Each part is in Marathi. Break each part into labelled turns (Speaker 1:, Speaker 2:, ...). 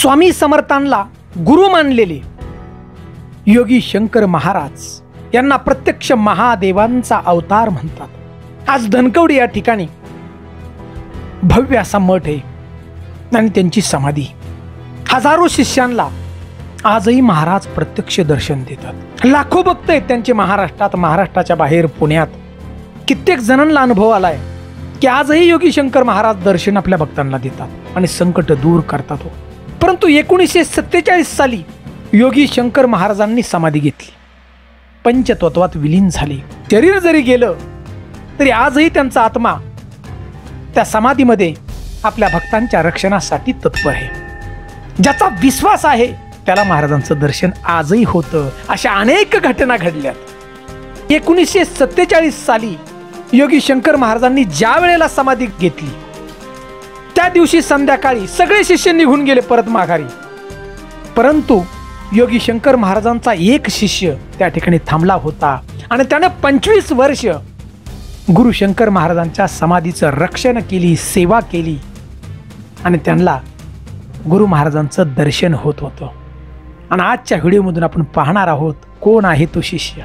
Speaker 1: स्वामी समर्थांना गुरु मानलेले योगी शंकर महाराज यांना प्रत्यक्ष महादेवांचा अवतार म्हणतात। आज धनकवडी या ठिकाणी भव्य असा मठ आहे आणि त्यांची समाधी। हजारो शिष्यांना आजही महाराज प्रत्यक्ष दर्शन देतात। लाखो भक्त आहेत त्यांचे महाराष्ट्रात, महाराष्ट्राच्या बाहेर, पुण्यात। कित्येक जणांना अनुभव आलाय की आजही योगी शंकर महाराज दर्शन आपल्या भक्तांना देतात आणि संकट दूर करतात। परंतु 1947 साली योगी शंकर महाराजांनी समाधी घेतली, पंचतत्वात विलीन झाले। शरीर जरी गेलं तरी आजही त्यांचा आत्मा त्या समाधीमध्ये आपल्या भक्तांच्या रक्षणासाठी तत्पर आहे। ज्याचा विश्वास आहे त्याला महाराजांचं दर्शन आजही होतं। अशा अनेक घटना घडल्यात। 1947 साली योगी शंकर महाराजांनी ज्या वेळेला समाधी घेतली त्या दिवशी संध्याकाळी सगळे शिष्य निघून गेले परत माघारी, परंतु योगी शंकर महाराजांचा एक शिष्य त्या ठिकाणी थांबला होता आणि त्याने 25 वर्ष गुरु शंकर महाराजांच्या समाधीचं रक्षण केली, सेवा केली आणि त्यांना गुरु महाराजांचं दर्शन होत होतं। आणि आजच्या व्हिडिओमधून आपण पाहणार आहोत कोण आहे तो शिष्य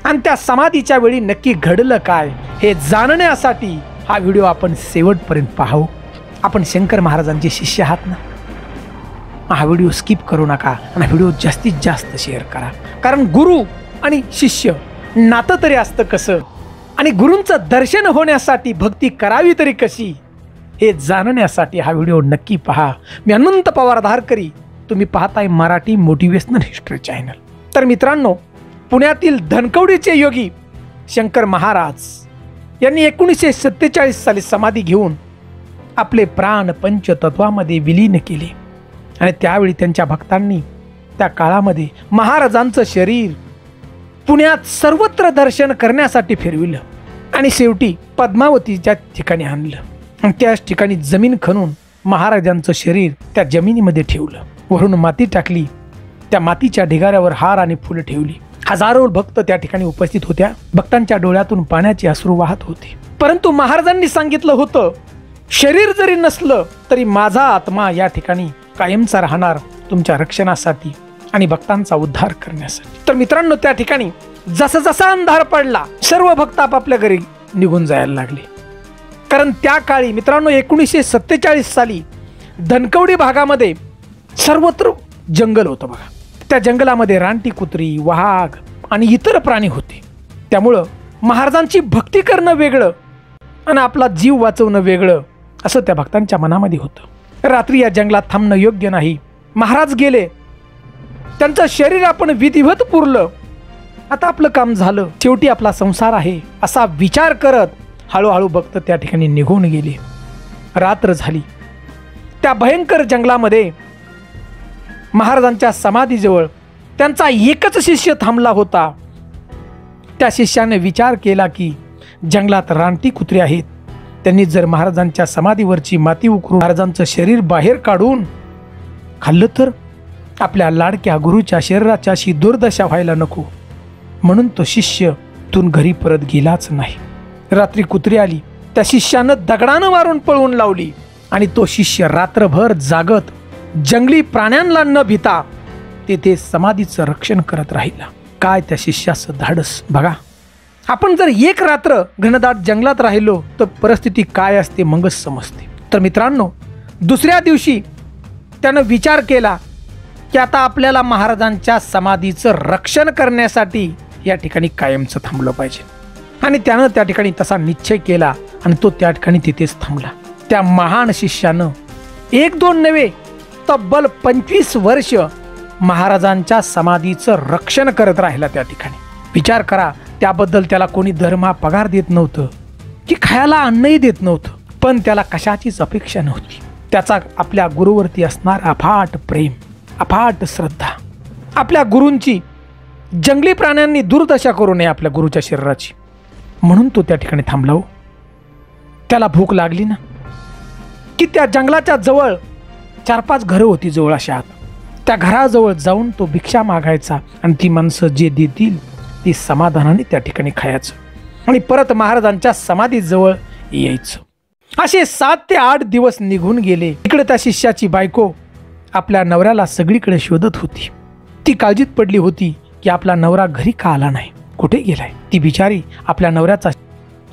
Speaker 1: आणि त्या समाधीच्या वेळी नक्की घडलं काय हे जाणण्यासाठी हा व्हिडिओ आपण शेवटपर्यंत पाहू। आपण शंकर महाराजांचे शिष्य आहात ना, हा व्हिडिओ स्किप करू नका आणि व्हिडिओ जास्तीत जास्त शेअर करा, कारण गुरु आणि शिष्य नातं तरी असतं कसं आणि गुरूंचं दर्शन होण्यासाठी भक्ती करावी तरी कशी हे जाणण्यासाठी हा व्हिडिओ नक्की पहा। मी अनंत पवार धारकरी, तुम्ही पाहताय मराठी मोटिवेशनल हिस्ट्री चॅनल। तर मित्रांनो, पुण्यातील धनकवडीचे योगी शंकर महाराज यांनी 1947 साली समाधी घेऊन आपले प्राण पंचतत्वामध्ये विलीन केले आणि त्यावेळी त्यांच्या भक्तांनी त्या काळामध्ये महाराजांचं शरीर पुण्यात सर्वत्र दर्शन करण्यासाठी फिरविलं आणि शेवटी पद्मावतीच्या ठिकाणी आणलं। त्याच ठिकाणी जमीन खणून महाराजांचं शरीर त्या जमिनीमध्ये ठेवलं, वरून माती टाकली, त्या मातीच्या ढिगाऱ्यावर हार आणि फुलं ठेवली। हजारो भक्त त्या ठिकाणी उपस्थित होत्या। भक्तांच्या डोळ्यातून पाण्याचे अश्रू वाहत होते, परंतु महाराजांनी सांगितलं होतं शरीर जरी नसलं तरी माझा आत्मा या ठिकाणी कायमचा राहणार तुमच्या रक्षणासाठी आणि भक्तांचा उद्धार करण्यासाठी। तर मित्रांनो, त्या ठिकाणी जसा जसा अंधार पडला सर्व भक्त आपापल्या घरी निघून जायला लागले, कारण त्या काळी मित्रांनो 1947 साली धनकवडी भागामध्ये सर्वत्र जंगल होतं बघा। त्या जंगलामध्ये रानटी कुत्री, वाघ आणि इतर प्राणी होते। त्यामुळं महाराजांची भक्ती करणं वेगळं आणि आपला जीव वाचवणं वेगळं असं त्या भक्तांच्या मनामध्ये होतं। रात्री या जंगलात थांबणं योग्य नाही। महाराज गेले, त्यांचं शरीर आपण विधिवत पुरलं, आता आपलं काम झालं, शेवटी आपला संसार आहे असा विचार करत हळूहळू भक्त त्या ठिकाणी निघून गेले। रात्र झाली। त्या भयंकर जंगलामध्ये महाराजांच्या समाधीजवळ त्यांचा एकच शिष्य थांबला होता। त्या शिष्याने विचार केला की जंगलात रानटी कुत्रे आहेत, त्यांनी जर महाराजांच्या समाधीवरची माती उकरून महाराजांचं शरीर बाहेर काढून खाल्लं तर आपल्या लाडक्या गुरुच्या शरीराची अशी दुर्दशा व्हायला नको, म्हणून तो शिष्य तून घरी परत गेलाच नाही। रात्री कुत्री आली, त्या शिष्यानं दगडानं मारून पळवून लावली आणि तो शिष्य रात्रभर जागत जंगली प्राण्यांना न भिता तेथे समाधीचं रक्षण करत राहिला। काय त्या शिष्याचं धाडस बघा। आपण जर एक रात्र घनदाट जंगलात राहिलो तर परिस्थिती काय असते मगच समजते। तर मित्रांनो, दुसऱ्या दिवशी त्यानं विचार केला की आता आपल्याला महाराजांच्या समाधीचं रक्षण करण्यासाठी या ठिकाणी कायमचं थांबलं पाहिजे आणि त्यानं त्या ठिकाणी तसा निश्चय केला आणि तो त्या ठिकाणी तिथेच थांबला। त्या महान शिष्यानं 1-2 नव्हे तब्बल 25 वर्ष महाराजांच्या समाधीचं रक्षण करत राहिला त्या ठिकाणी। विचार करा, त्याबद्दल त्याला कोणी दरमहा पगार देत नव्हतं की खायला अन्नही देत नव्हतं, पण त्याला कशाचीच अपेक्षा नव्हती। त्याचा आपल्या गुरुवरती असणार अफाट प्रेम, अफाट श्रद्धा। आपल्या गुरूंची जंगली प्राण्यांनी दुर्दशा करू नये आपल्या गुरुच्या शरीराची, म्हणून तो त्या ठिकाणी थांबला। त्याला भूक लागली ना की त्या जंगलाच्या जवळ 4-5 घरं होती जवळ अशा, त्या घराजवळ जाऊन तो भिक्षा मागायचा आणि ती माणसं जे देतील ती समाधानाने त्या ठिकाणी खायचं आणि परत महाराजांच्या समाधीजवळ यायचं। असे 7 ते 8 दिवस निघून गेले। इकडे त्या शिष्याची बायको आपल्या नवऱ्याला सगळीकडे शोधत होती. ती काळजीत पडली होती की आपला नवरा घरी का आला नाही, कुठे गेलाय. ती बिचारी आपल्या नवऱ्याचा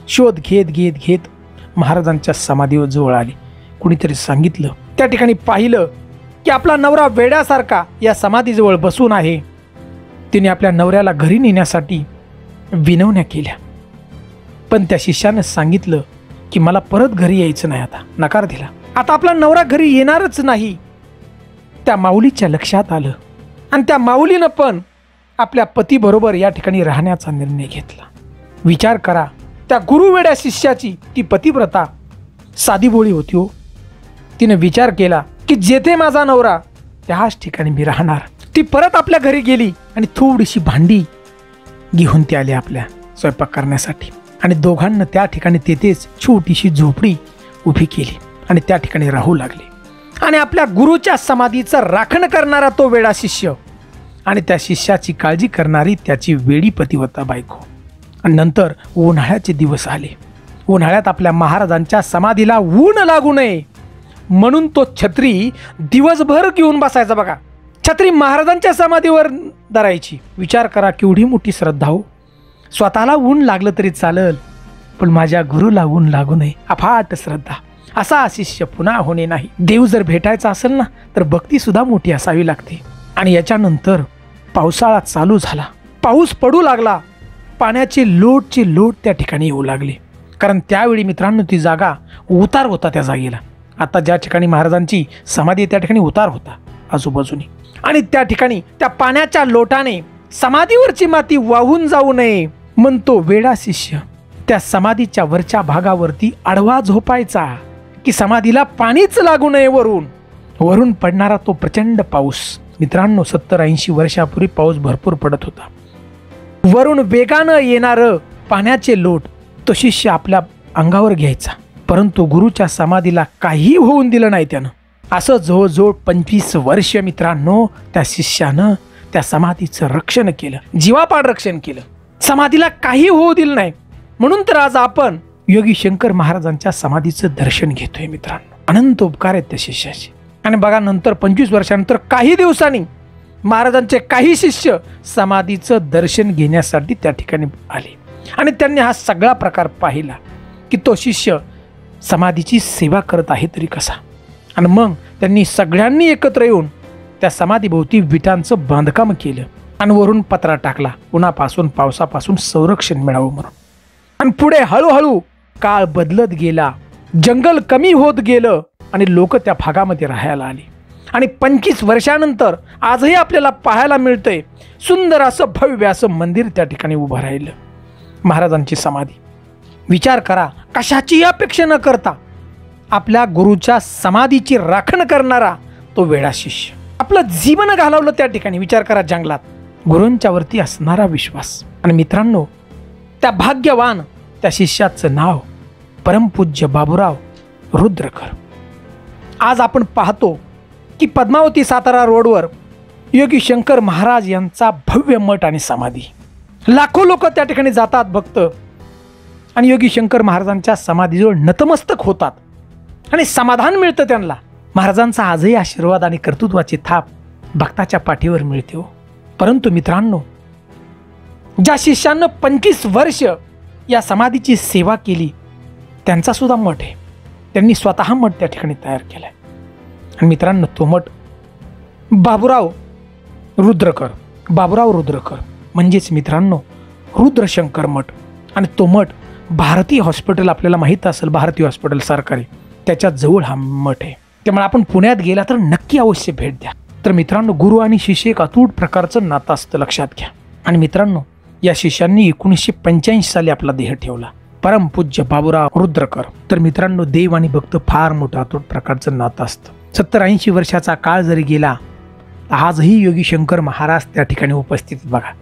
Speaker 1: शोध घेत घेत घेत महाराजांच्या समाधीवर जवळ आली. कुणीतरी सांगितलं, त्या ठिकाणी पाहिलं की आपला नवरा वेड्यासारखा या समाधीजवळ बसून आहे. तिने आपल्या नवऱ्याला घरी नेण्यासाठी विनवण्या केल्या, पण त्या शिष्यानं सांगितलं की मला परत घरी यायचं नाही. आता नकार दिला. आता आपला नवरा घरी येणारच नाही. त्या माऊलीच्या लक्षात आलं आणि त्या माऊलीनं पण आपल्या पतीबरोबर या ठिकाणी राहण्याचा निर्णय घेतला. विचार करा, त्या गुरुवेड्या शिष्याची ती पतिव्रता साधीभोळी होती हो. तिने विचार केला की जेथे माझा नवरा त्याच ठिकाणी मी राहणार. ती परत आपल्या घरी गेली आणि थोडीशी भांडी घेऊन ती आली आपल्या स्वयंपाक करण्यासाठी आणि दोघांना त्या ठिकाणी तेथेच छोटीशी झोपडी उभी केली आणि त्या ठिकाणी राहू लागले. आणि आपल्या गुरुच्या समाधीचं राखण करणारा तो वेडा शिष्य आणि त्या शिष्याची काळजी करणारी त्याची वेडी पतिव्रता बायको. आणि नंतर उन्हाळ्याचे दिवस आले. उन्हाळ्यात आपल्या महाराजांच्या समाधीला ऊन लागू नये म्हणून तो छत्री दिवसभर घेऊन बसायचा बघा. छत्री महाराजांच्या समाधीवर धरायची. विचार करा केवढी मोठी श्रद्धा हो. स्वतःला ऊन लागलं तरी चालेल, पण माझ्या गुरुला ऊन लागू नये, अफाट श्रद्धा. असा शिष्य पुन्हा होणे नाही. देव जर भेटायचा असेल ना तर भक्ती सुद्धा मोठी असावी लागते. आणि याच्यानंतर पावसाळा चालू झाला. पाऊस पडू लागला. पाण्याचे लोट त्या ठिकाणी येऊ लागले. कारण त्यावेळी मित्रांनो ती जागा उतार होता. त्या जागेला आता ज्या ठिकाणी महाराजांची समाधी त्या ठिकाणी उतार होता आजूबाजूने. आणि त्या ठिकाणी त्या पाण्याच्या लोटाने समाधीवरची माती वाहून जाऊ नये म्हणून तो वेडा शिष्य त्या समाधीच्या वरच्या भागावरती आडवा झोपायचा की समाधीला पाणीच लागू नये. वरून पडणारा तो प्रचंड पाऊस. मित्रांनो 70-80 वर्षापूर्वी पाऊस भरपूर पडत होता. वरून वेगानं येणारं पाण्याचे लोट तो शिष्य आपल्या अंगावर घ्यायचा. परंतु गुरुच्या समाधीला काही होऊन दिलं नाही त्यानं. असं जवळजवळ 25 वर्ष मित्रांनो त्या शिष्यानं त्या समाधीचं रक्षण केलं, जीवापाड रक्षण केलं. समाधीला काही होऊ दिलं नाही. म्हणून तर आज आपण योगी शंकर महाराजांच्या समाधीचं दर्शन घेतोय मित्रांनो. अनंत उपकार आहेत त्या शिष्याचे. आणि बघा नंतर 25 वर्षानंतर काही दिवसांनी महाराजांचे काही शिष्य समाधीचं दर्शन घेण्यासाठी त्या ठिकाणी आले आणि त्यांनी हा सगळा प्रकार पाहिला की तो शिष्य समाधीची सेवा करत आहे तरी कसा. आणि मग त्यांनी सगळ्यांनी एकत्र येऊन त्या समाधीभोवती विटांचं बांधकाम केलं आणि वरून पत्रा टाकला उन्हापासून पावसापासून संरक्षण मिळावं म्हणून. आणि पुढे हळूहळू काळ बदलत गेला. जंगल कमी होत गेलं आणि लोक त्या भागामध्ये राहायला आली. आणि 25 वर्षानंतर आजही आपल्याला पाहायला मिळतंय सुंदर असं भव्य असं मंदिर त्या ठिकाणी उभं राहिलं. महाराजांची समाधी. विचार करा, कशाची अपेक्षा न करता आपल्या गुरुच्या समाधीची राखण करणारा तो वेडा शिष्य आपलं जीवन घालवलं त्या ठिकाणी. विचार करा, जंगलात गुरूंच्या वरती असणारा विश्वास. आणि मित्रांनो त्या भाग्यवान त्या शिष्याचं नाव परमपूज्य बाबूराव रुद्रकर. आज आपण पाहतो की पद्मावती सातारा रोडवर योगी शंकर महाराज यांचा भव्य मठ आणि समाधी. लाखो लोक त्या ठिकाणी जातात भक्त आणि योगी शंकर महाराजांच्या समाधीजवळ नतमस्तक होतात आणि समाधान मिळतं त्यांना. महाराजांचा आजही आशीर्वाद आणि कर्तृत्वाची थाप भक्ताच्या पाठीवर मिळते हो. परंतु मित्रांनो ज्या शिष्यानं 25 वर्ष या समाधीची सेवा केली त्यांचा सुद्धा मठ आहे. त्यांनी स्वतः मठ त्या ठिकाणी तयार केलाय. आणि मित्रांनो तो मठ बाबूराव रुद्रकर म्हणजेच मित्रांनो रुद्रशंकर मठ. आणि तो मठ भारती हॉस्पिटल आपल्याला माहीत असेल, भारती हॉस्पिटल सरकारी त्याच्या जवळ हा मठ आहे. त्यामुळे आपण पुण्यात गेला तर नक्की अवश्य भेट द्या. तर मित्रांनो गुरु आणि शिष्य एक अतूट प्रकारचं नातं असतं, लक्षात घ्या. आणि मित्रांनो या शिष्यांनी 1985 साली आपला देह ठेवला. परमपूज्य बाबूराव रुद्रकर. तर मित्रांनो देव आणि भक्त फार मोठं अतूट प्रकारचं नातं असतं. 70-80 वर्षाचा काळ जरी गेला आजही योगी शंकर महाराज त्या ठिकाणी उपस्थित बघा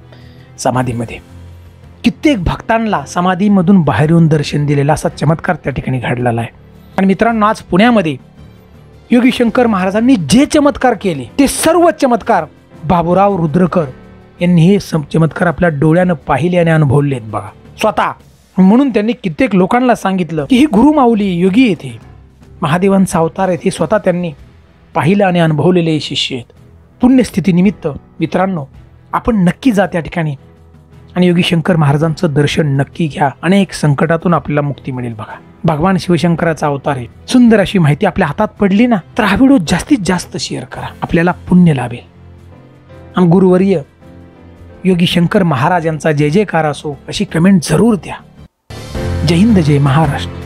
Speaker 1: समाधीमध्ये. कित्येक भक्तांना समाधीमधून बाहेर येऊन दर्शन दिलेला असा चमत्कार त्या ठिकाणी घडलेला आहे. आणि मित्रांनो आज पुण्यामध्ये योगी शंकर महाराजांनी जे चमत्कार केले ते सर्व चमत्कार बाबूराव रुद्रकर यांनी हे चमत्कार आपल्या डोळ्यानं पाहिले आणि अनुभवले आहेत बघा स्वतः. म्हणून त्यांनी कित्येक लोकांना सांगितलं की ही गुरु माऊली योगी येते, महादेवांचा अवतार आहे. हे स्वतः त्यांनी पाहिलं आणि अनुभवलेले शिष्य आहेत. पुण्यस्थितीनिमित्त मित्रांनो, आपण नक्की जा त्या ठिकाणी आणि योगी शंकर महाराजांचं दर्शन नक्की घ्या. अनेक संकटातून आपल्याला मुक्ती मिळेल. बघा, भगवान शिवशंकराचा अवतार आहे. सुंदर अशी माहिती आपल्या हातात पडली ना, तर हा व्हिडिओ जास्तीत जास्त शेअर करा, आपल्याला पुण्य लाभेल. आणि गुरुवर्य योगी शंकर महाराज यांचा जय जयकार असो अशी कमेंट जरूर द्या. जय हिंद, जय महाराष्ट्र.